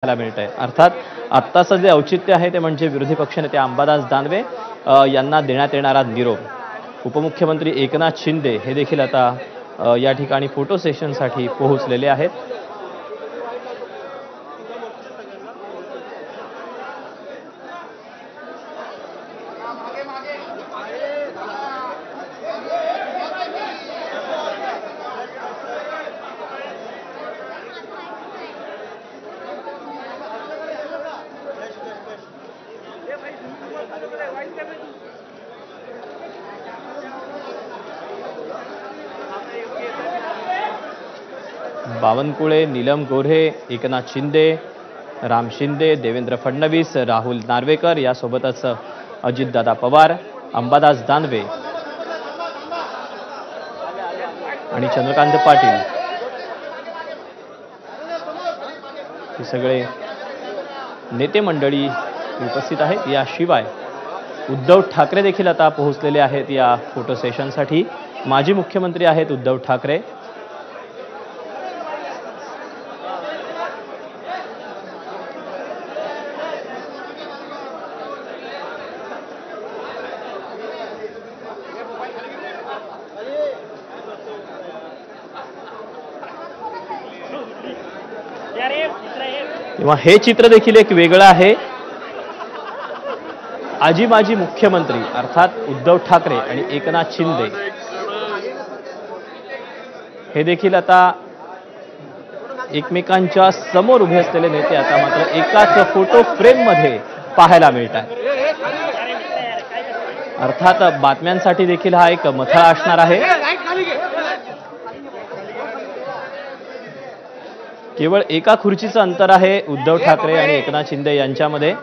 मिळतंय। अर्थात आत्ताचं जे औचित्य आहे ते म्हणजे विरोधी पक्षनेते अंबादास दानवे यांना देण्यात येणारा निरोप। उपमुख्यमंत्री एकनाथ शिंदे हे देखील आता या ठिकाणी फोटो सेशनसाठी पोहोचलेले आहेत। बावनकुळे, नीलम गोऱ्हे, एकनाथ शिंदे, राम शिंदे, देवेंद्र फडणवीस, राहुल नार्वेकर यासोबतच अजितदादा पवार, अंबादास दानवे आणि चंद्रकांत पाटील हे सगळे नेते मंडळी उपस्थित आहेत। याशिवाय उद्धव ठाकरे देखील आता पोहोचलेले आहेत या फोटो सेशनसाठी। माजी मुख्यमंत्री आहेत उद्धव ठाकरे। तेव्हा हे चित्र देखील एक वेगळं आहे। आजी माजी मुख्यमंत्री अर्थात उद्धव ठाकरे आणि एकनाथ शिंदे हे देखील आता एकमेकांच्या समोर उभे असलेले नेते आता मात्र एकाच फोटो फ्रेम मध्ये पाहायला मिळतात। अर्थात बातम्यांसाठी देखील हा एक मथळा असणार आहे। केवळ एका खुर्चीचं अंतर आहे उद्धव ठाकरे आणि एकनाथ शिंदे यांच्यामध्ये।